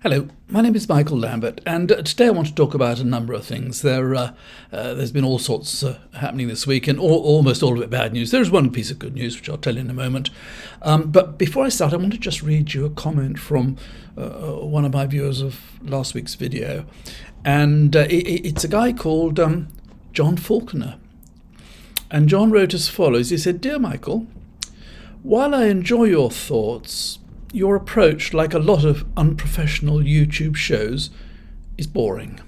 Hello, my name is Michael Lambert, and today I want to talk about a number of things. There's been all sorts happening this week, and almost all of it bad news. There's one piece of good news, which I'll tell you in a moment. But before I start, I want to just read you a comment from one of my viewers of last week's video. And it's a guy called John Faulkner. And John wrote as follows. He said, "Dear Michael, while I enjoy your thoughts, your approach, like a lot of unprofessional YouTube shows, is boring.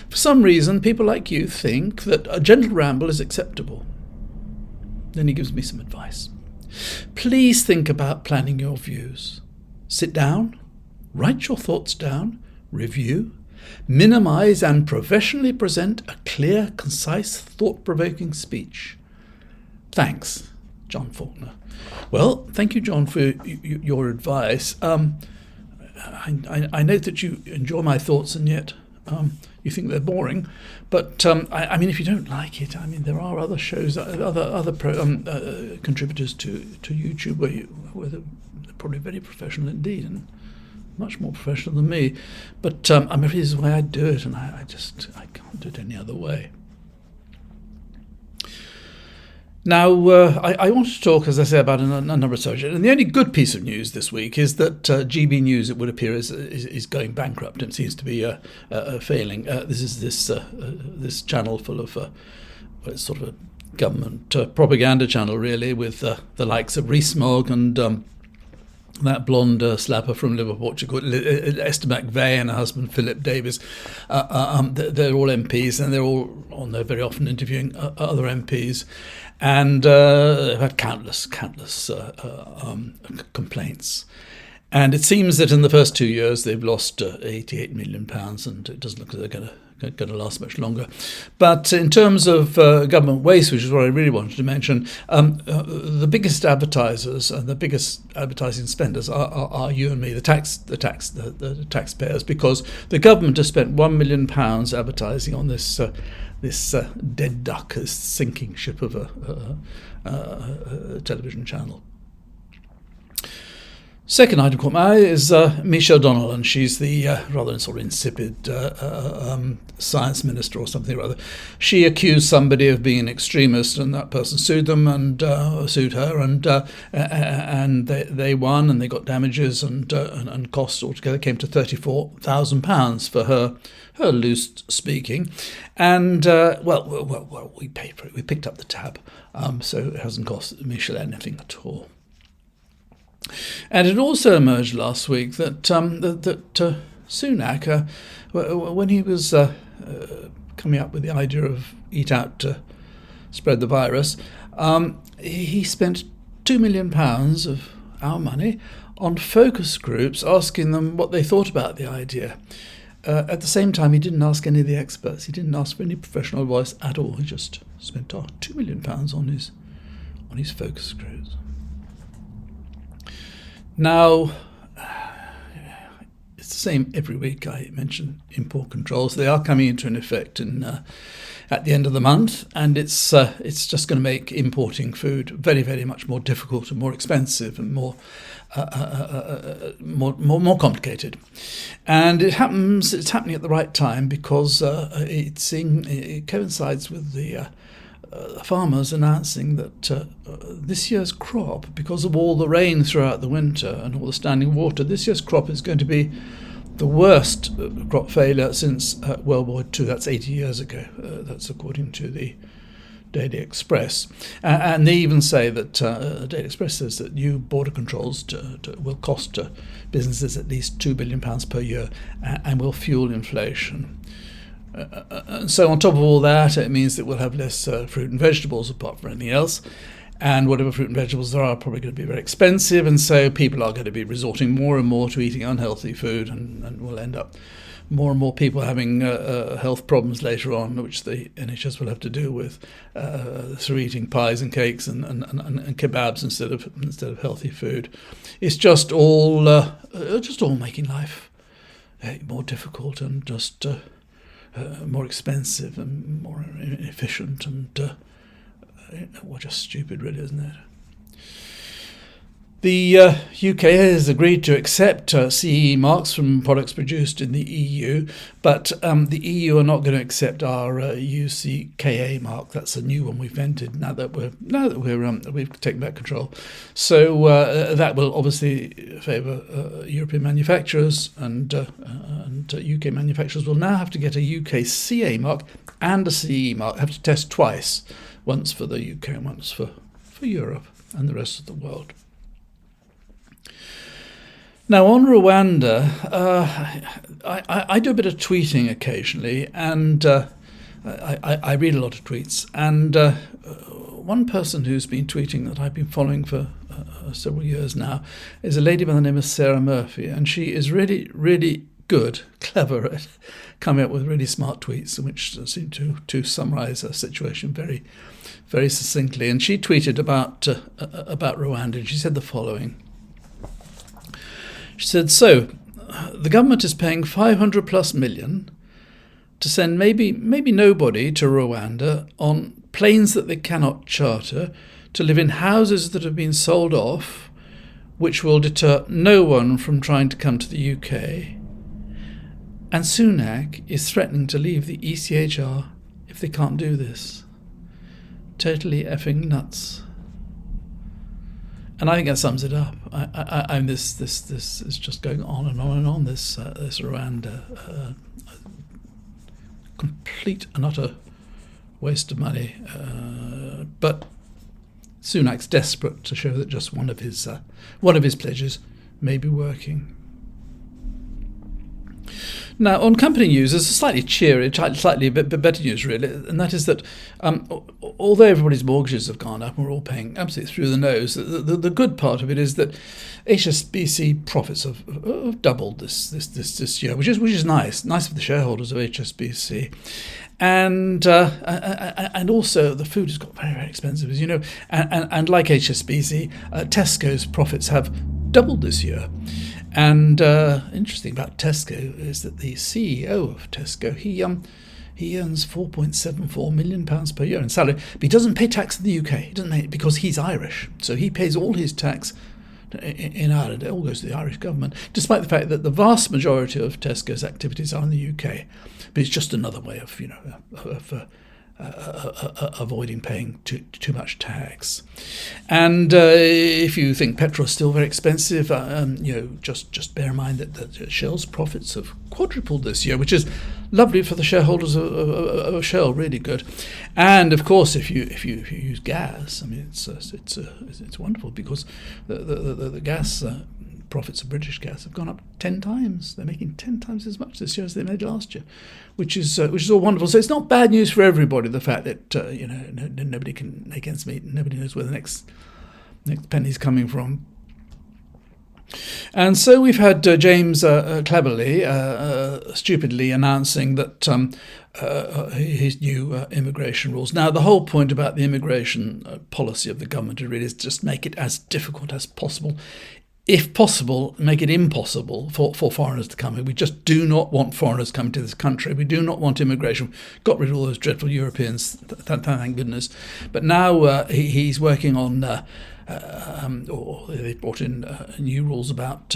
For some reason, people like you think that a gentle ramble is acceptable." Then he gives me some advice. "Please think about planning your views. Sit down, write your thoughts down, review, minimize and professionally present a clear, concise, thought-provoking speech. Thanks, John Faulkner." Well, thank you, John, for your advice. I note that you enjoy my thoughts, and yet you think they're boring. But I mean, if you don't like it, I mean, there are other shows, other contributors to YouTube where they're probably very professional indeed, and much more professional than me. But I mean, this is the way I do it, and I can't do it any other way. Now, I want to talk, as I say, about a number of subjects. And the only good piece of news this week is that GB News, it would appear, is going bankrupt and seems to be failing. This is this channel full of it's sort of a government propaganda channel, really, with the likes of Rees-Mogg and that blonde slapper from Liverpool, Esther McVeigh, and her husband Philip Davies. They're all MPs, and they're all on there very often interviewing other MPs. And they've had countless complaints. And it seems that in the first 2 years they've lost £88 million, and it doesn't look like they're going to last much longer. But in terms of government waste, which is what I really wanted to mention, the biggest advertisers and the biggest advertising spenders are you and me, the taxpayers, because the government has spent £1 million advertising on this dead duck, this sinking ship of a television channel. Second item caught my eye is Michelle Donelan. She's the rather sort of insipid science minister or something or other. She accused somebody of being an extremist, and that person sued them and sued her, and they won, and they got damages and costs altogether came to £34,000 for her loose speaking. And well, we paid for it. We picked up the tab, so it hasn't cost Michelle anything at all. And it also emerged last week that Sunak, when he was coming up with the idea of eat out to spread the virus, he spent £2 million of our money on focus groups, asking them what they thought about the idea. At the same time, he didn't ask any of the experts. He didn't ask for any professional advice at all. He just spent £2 million on his focus groups. Now, it's the same every week. I mention import controls. They are coming into an effect at the end of the month, and it's just going to make importing food very, very much more difficult and more expensive and more complicated. And it's happening at the right time, because it coincides with the farmers announcing that this year's crop, because of all the rain throughout the winter and all the standing water, this year's crop is going to be the worst crop failure since World War II. That's 80 years ago. That's according to the Daily Express. And they even say that Daily Express says that new border controls will cost businesses at least £2 billion per year and will fuel inflation. And so on top of all that, it means that we'll have less fruit and vegetables apart from anything else. And whatever fruit and vegetables there are probably going to be very expensive. And so people are going to be resorting more and more to eating unhealthy food, and we'll end up more and more people having health problems later on, which the NHS will have to deal with through eating pies and cakes and kebabs instead of healthy food. It's just all making life more difficult and just more expensive and more inefficient, and just stupid, really, isn't it? The UK has agreed to accept CE marks from products produced in the EU, but the EU are not going to accept our UCKA mark. That's a new one we've invented now that we've taken back control. So that will obviously favour European manufacturers, and UK manufacturers will now have to get a UKCA mark and a CE mark. Have to test twice, once for the UK and once for Europe and the rest of the world. Now, on Rwanda, I do a bit of tweeting occasionally, and I read a lot of tweets. And one person who's been tweeting that I've been following for several years now is a lady by the name of Sarah Murphy, and she is really, really good, clever at coming up with really smart tweets, which seem to summarise a situation very, very succinctly. And she tweeted about Rwanda, and she said the following. She said, so the government is paying 500 plus million to send maybe nobody to Rwanda on planes that they cannot charter, to live in houses that have been sold off, which will deter no one from trying to come to the UK. And Sunak is threatening to leave the ECHR if they can't do this. Totally effing nuts. And I think that sums it up. This is just going on and on and on. This Rwanda, complete and utter waste of money. But Sunak's desperate to show that just one of his pledges may be working. Now, on company news, there's a slightly bit better news, really, and that is that although everybody's mortgages have gone up and we're all paying absolutely through the nose, the good part of it is that HSBC profits have doubled this year, which is nice for the shareholders of HSBC. And also the food has got very, very expensive, as you know, and like HSBC, Tesco's profits have doubled this year. And interesting about Tesco is that the CEO of Tesco, he earns £4.74 million per year in salary, but he doesn't pay tax in the UK. He doesn't pay it because he's Irish, so he pays all his tax in Ireland. It all goes to the Irish government, despite the fact that the vast majority of Tesco's activities are in the UK. But it's just another way of avoiding paying too much tax. And if you think petrol is still very expensive, just bear in mind that Shell's profits have quadrupled this year, which is lovely for the shareholders of Shell, really good. And of course, if you use gas, I mean it's wonderful, because the gas profits of British Gas have gone up 10 times. They're making 10 times as much this year as they made last year, which is all wonderful. So it's not bad news for everybody, the fact that nobody can make ends meet and nobody knows where the next penny's coming from. And so we've had James Cleverley stupidly announcing that his new immigration rules. Now, the whole point about the immigration policy of the government really is just make it as difficult as possible. If possible, make it impossible for foreigners to come here. We just do not want foreigners coming to this country. We do not want immigration. Got rid of all those dreadful Europeans, thank goodness. But now he's working on, or they brought in new rules about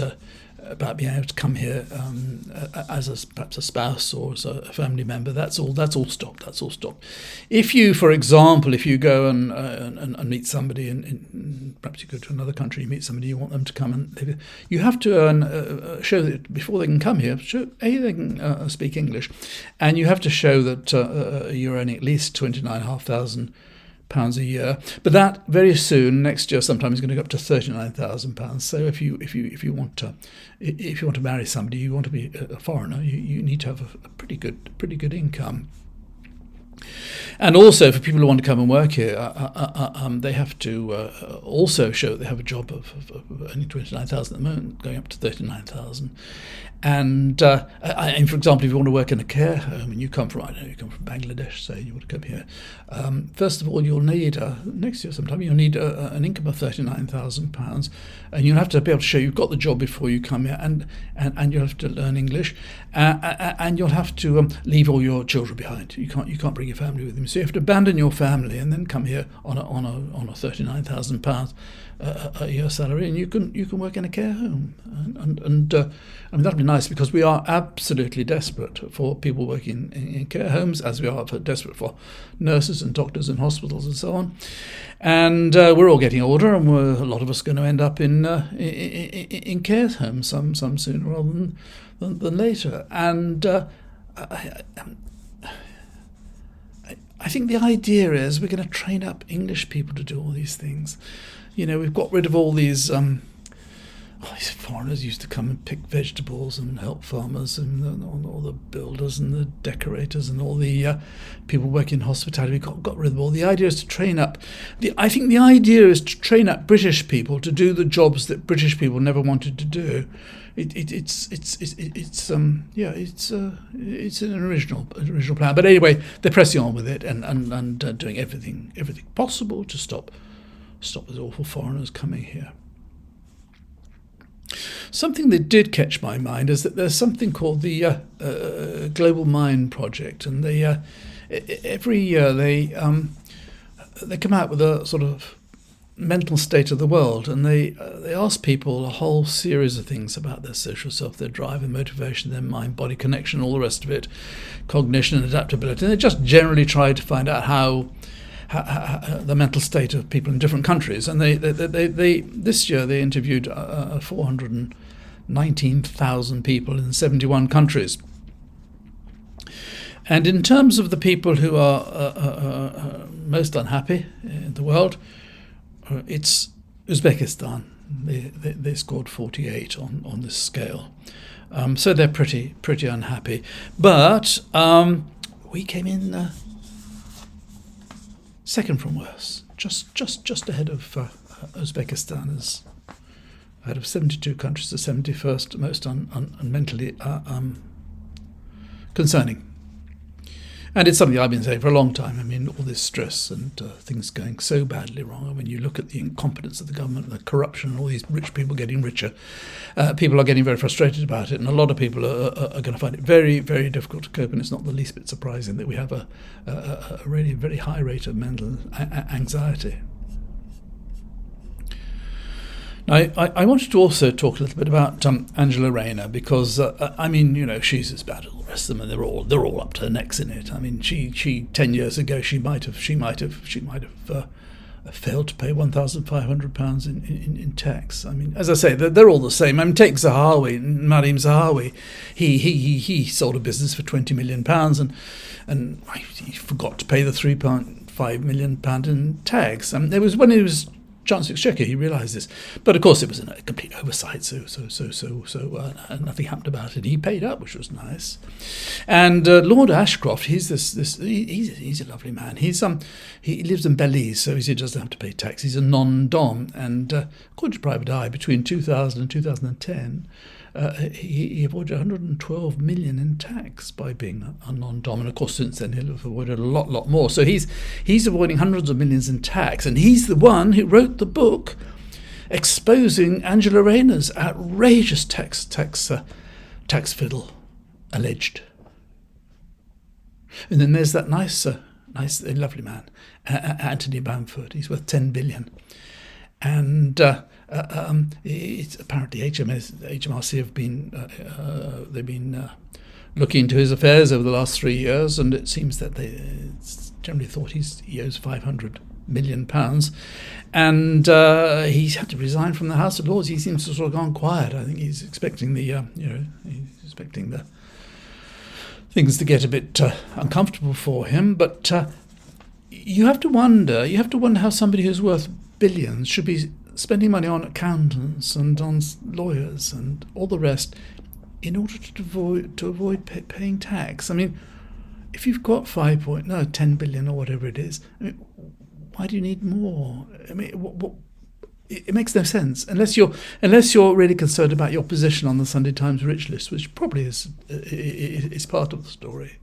being able to come here as perhaps a spouse or as a family member. That's all stopped. That's all stopped. If you, for example, go and meet somebody, and perhaps you go to another country, you meet somebody, you want them to come and live here, you have to show that before they can come here, they can speak English, and you have to show that you're earning at least £29,500 a year. But that very soon, next year, sometime is going to go up to £39,000. So if you want to marry somebody, you want to be a foreigner, you need to have a pretty good income. And also, for people who want to come and work here, they have to also show that they have a job of earning £29,000 at the moment, going up to £39,000. And for example, if you want to work in a care home and you come from Bangladesh, say, you want to come here, first of all, you'll need next year sometime you'll need an income of £39,000, and you'll have to be able to show you've got the job before you come here, and you'll have to learn English, and you'll have to leave all your children behind. You can't bring your family with him. So you have to abandon your family and then come here on a £39,000 a year salary, and you can work in a care home. And I mean, that'd be nice, because we are absolutely desperate for people working in care homes, as we are desperate for nurses and doctors in hospitals and so on. And we're all getting older, and a lot of us are going to end up in care homes, some sooner rather than later. And I think the idea is we're going to train up English people to do all these things. You know, we've got rid of all these these foreigners used to come and pick vegetables and help farmers, and all the builders and the decorators and all the people working in hospitality. We got rid of all. The idea is to train up. I think the idea is to train up British people to do the jobs that British people never wanted to do. It's an original plan. But anyway, they're pressing on with it and doing everything possible to stop those awful foreigners coming here. Something that did catch my mind is that there's something called the Global Mine Project, and every year they come out with a sort of mental state of the world, and they ask people a whole series of things about their social self, their drive and motivation, their mind-body connection, all the rest of it, cognition and adaptability. And they just generally try to find out how the mental state of people in different countries. And they this year they interviewed 419,000 people in 71 countries. And in terms of the people who are most unhappy in the world, it's Uzbekistan. They scored 48 on this scale. So they're pretty unhappy. But we came in second from worse, just ahead of Uzbekistan, as out of 72 countries, the 71st most mentally concerning. And it's something I've been saying for a long time. I mean, all this stress and things going so badly wrong. And when you look at the incompetence of the government, the corruption, and all these rich people getting richer, people are getting very frustrated about it. And a lot of people are going to find it very, very difficult to cope. And it's not the least bit surprising that we have a really very high rate of mental anxiety. Now, I wanted to also talk a little bit about Angela Rayner, because I mean, you know, she's as bad as all the rest of them, and they're all up to their necks in it. I mean, she 10 years ago she might have failed to pay £1,500 in tax. I mean, as I say, they're all the same. I mean, take Nadhim Zahawi. He sold a business for £20 million, and he forgot to pay the £3.5 million in tax. There was when he was Chancellor Exchequer, he realised this, but of course it was a complete oversight. So nothing happened about it. He paid up, which was nice. And Lord Ascroft, he's a lovely man. He lives in Belize, so he doesn't have to pay tax. He's a non-dom, and according to Private Eye, between 2000 and 2010. He avoided 112 million in tax by being a non-dom, and of course since then he'll have avoided a lot more. So he's avoiding hundreds of millions in tax, and he's the one who wrote the book exposing Angela Rayner's outrageous tax fiddle, alleged. And then there's that nice, lovely man, Anthony Bamford. He's worth 10 billion, and it's apparently HMRC have been looking into his affairs over the last 3 years, and it seems that it's generally thought he owes £500 million, and he's had to resign from the House of Lords. He seems to have sort of gone quiet. I think he's expecting the things to get a bit uncomfortable for him. But you have to wonder how somebody who's worth billions should be spending money on accountants and on lawyers and all the rest in order to avoid paying tax. I mean, if you've got 10 billion or whatever it is, I mean, why do you need more? I mean, it makes no sense unless you're really concerned about your position on the Sunday Times rich list, which probably is part of the story.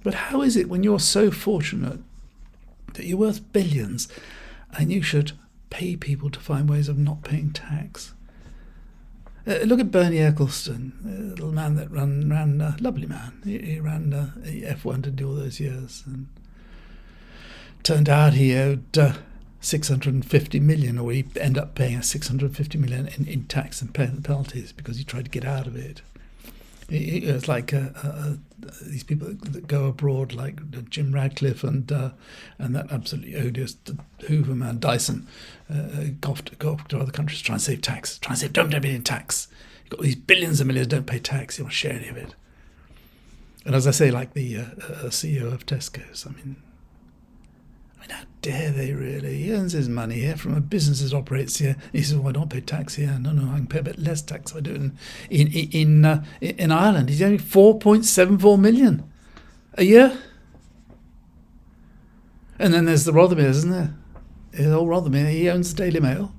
But how is it when you're so fortunate that you're worth billions and you should pay people to find ways of not paying tax? Look at Bernie Ecclestone, the little man that ran lovely man. He ran F1 to do all those years, and turned out he owed 650 million, or he ended up paying 650 million in tax and penalties because he tried to get out of it. It's like these people that go abroad, like Jim Radcliffe and that absolutely odious Hoover man Dyson, go off to other countries, try and save tax, don't pay any tax. You've got these billions and millions, don't pay tax, you don't share any of it. And as I say, like the CEO of Tesco's, I mean, how dare they really? He earns his money here from a business that operates here. He says, well, I don't pay tax here. No, I can pay a bit less tax if I do it in Ireland. He's only 4.74 million a year. And then there's the Rothermere, isn't there? There's old Rothermere. He owns the Daily Mail.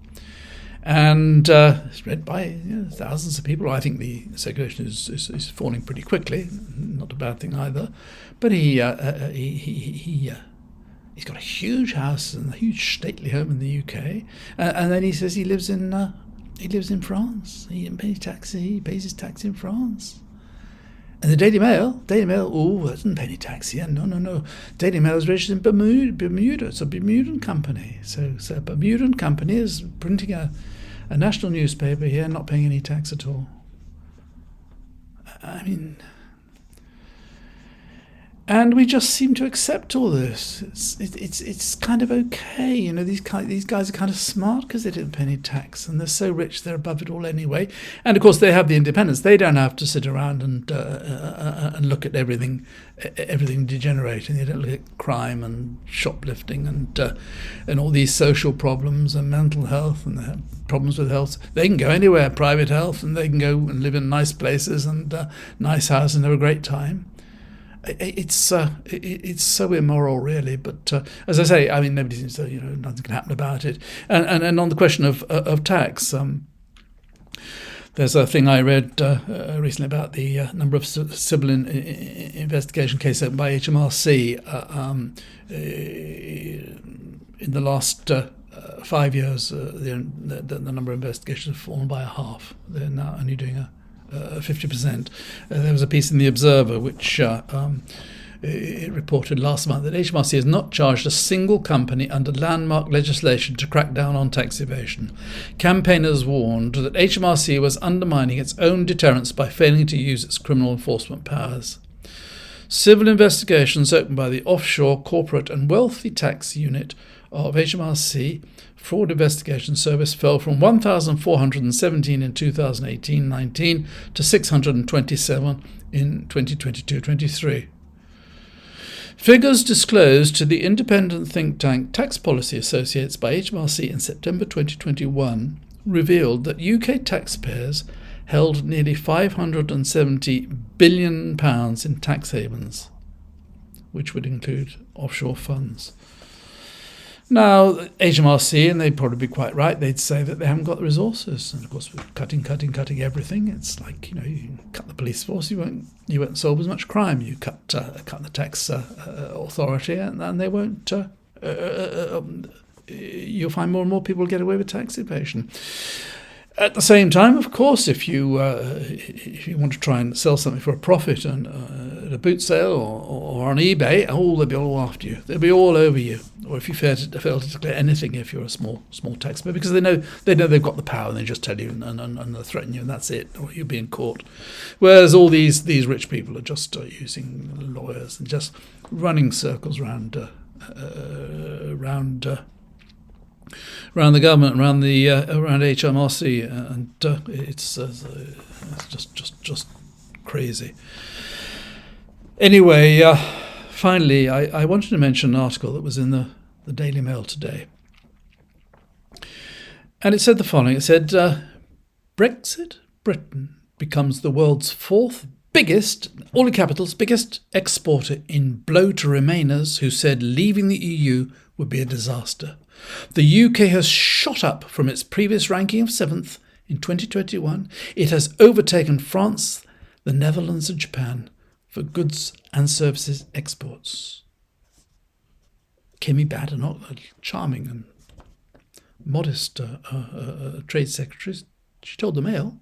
And it's read by thousands of people. I think the circulation is falling pretty quickly. Not a bad thing either. But he's got a huge house and a huge stately home in the UK, and then he says he lives in France. He doesn't pay tax. He pays his tax in France. And the Daily Mail, doesn't pay any tax here. No. Daily Mail is registered in Bermuda. It's a Bermudan company. So a Bermudan company is printing a national newspaper here, not paying any tax at all. I mean. And we just seem to accept all this. It's kind of okay, These guys are kind of smart because they didn't pay any tax, and they're so rich they're above it all anyway. And of course they have the independence. They don't have to sit around and look at everything degenerating. They don't look at crime and shoplifting and all these social problems and mental health and the problems with health. They can go anywhere, private health, and they can go and live in nice places and nice houses and have a great time. It's so immoral, really. But as I say, I mean, nobody seems to, nothing can happen about it. And on the question of tax, there's a thing I read recently about the number of civil investigation cases opened by HMRC in the last 5 years. The number of investigations have fallen by a half. They're now only doing 50%. There was a piece in The Observer which it reported last month that HMRC has not charged a single company under landmark legislation to crack down on tax evasion. Campaigners warned that HMRC was undermining its own deterrence by failing to use its criminal enforcement powers. Civil investigations opened by the Offshore, Corporate and Wealthy Tax Unit of HMRC Fraud Investigation Service fell from 1,417 in 2018-19 to 627 in 2022-23. Figures disclosed to the independent think tank Tax Policy Associates by HMRC in September 2021 revealed that UK taxpayers held nearly £570 billion in tax havens, which would include offshore funds. Now, HMRC, and they'd probably be quite right, they'd say that they haven't got the resources. And of course, with cutting everything, it's like, you cut the police force, you won't solve as much crime. You cut the tax authority, and they won't. You'll find more and more people get away with tax evasion. At the same time, of course, if you want to try and sell something for a profit and at a boot sale or on eBay, they'll be all after you. They'll be all over you. Or if you fail to declare anything, if you're a small taxpayer, because they know they've got the power, and they just tell you and they threaten you, and that's it, or you'll be in court. Whereas all these rich people are just using lawyers and just running circles around the government, around HMRC, and it's just crazy. Anyway, finally, I wanted to mention an article that was in the Daily Mail today, and it said the following. It said, Brexit, Britain becomes the world's fourth biggest, all in capitals, biggest exporter in blow to Remainers who said leaving the EU would be a disaster. The UK has shot up from its previous ranking of 7th in 2021. It has overtaken France, the Netherlands and Japan for goods and services exports. Kemi Badenoch, a charming and modest trade secretary, she told the Mail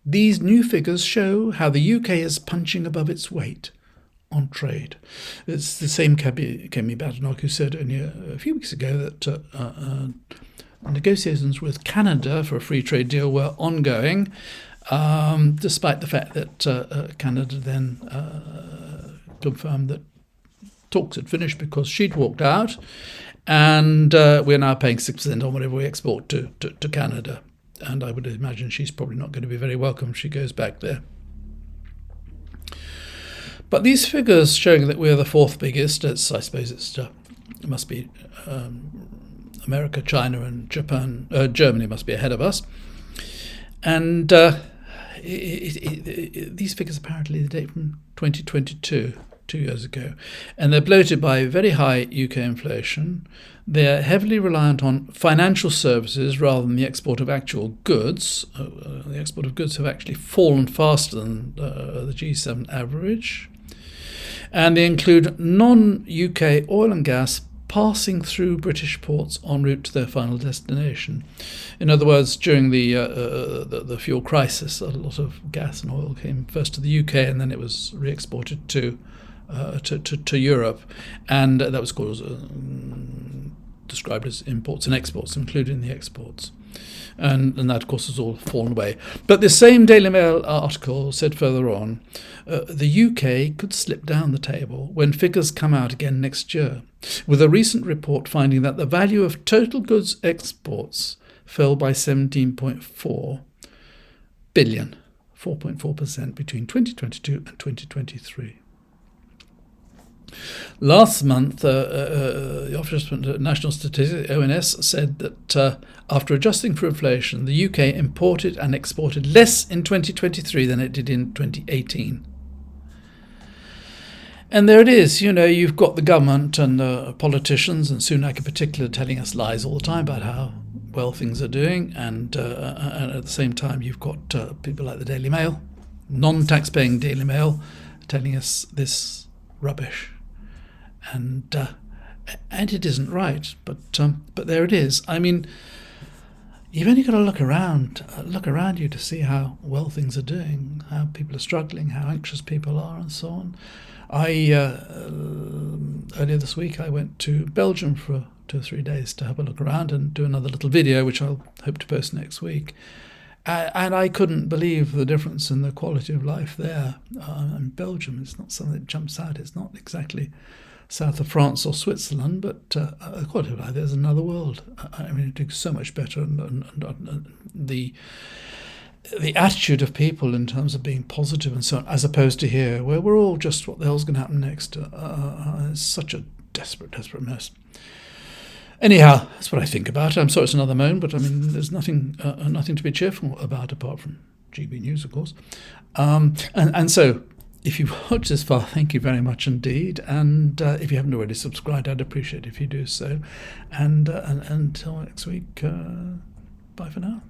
These new figures show how the UK is punching above its weight on trade. It's the same Kemi Badenoch who said only a few weeks ago that negotiations with Canada for a free trade deal were ongoing, despite the fact that Canada then confirmed that talks had finished because she'd walked out, and we're now paying 6% on whatever we export to Canada. And I would imagine she's probably not going to be very welcome if she goes back there. But these figures showing that we're the fourth biggest, I suppose it must be America, China and Japan, Germany must be ahead of us. And these figures apparently date from 2022, 2 years ago. And they're bloated by very high UK inflation. They're heavily reliant on financial services rather than the export of actual goods. The export of goods have actually fallen faster than the G7 average. And they include non-UK oil and gas passing through British ports en route to their final destination. In other words, during the fuel crisis, a lot of gas and oil came first to the UK and then it was re-exported to Europe, and that was described as imports and exports, including the exports. And that, of course, has all fallen away. But the same Daily Mail article said further on, the UK could slip down the table when figures come out again next year, with a recent report finding that the value of total goods exports fell by 17.4 billion, 4.4% between 2022 and 2023. Last month, the Office of National Statistics, ONS, said that after adjusting for inflation, the UK imported and exported less in 2023 than it did in 2018. And there it is, you've got the government and the politicians, and Sunak in particular, telling us lies all the time about how well things are doing, and at the same time you've got people like the Daily Mail, non-tax-paying Daily Mail, telling us this rubbish. And it isn't right, but there it is. I mean, you've only got to look around you to see how well things are doing, how people are struggling, how anxious people are, and so on. Earlier this week I went to Belgium for 2 or 3 days to have a look around and do another little video, which I'll hope to post next week. And I couldn't believe the difference in the quality of life there. In Belgium, it's not something that jumps out. It's not exactly south of France or Switzerland, but the quality of life there's another world. I mean, it is so much better, and the attitude of people in terms of being positive and so on, as opposed to here, where we're all just, what the hell's going to happen next? It's such a desperate mess. Anyhow, that's what I think about it. I'm sorry it's another moan, but I mean, there's nothing to be cheerful about apart from GB News, of course. And so, if you watched this far, thank you very much indeed. And if you haven't already subscribed, I'd appreciate it if you do so. And until next week, bye for now.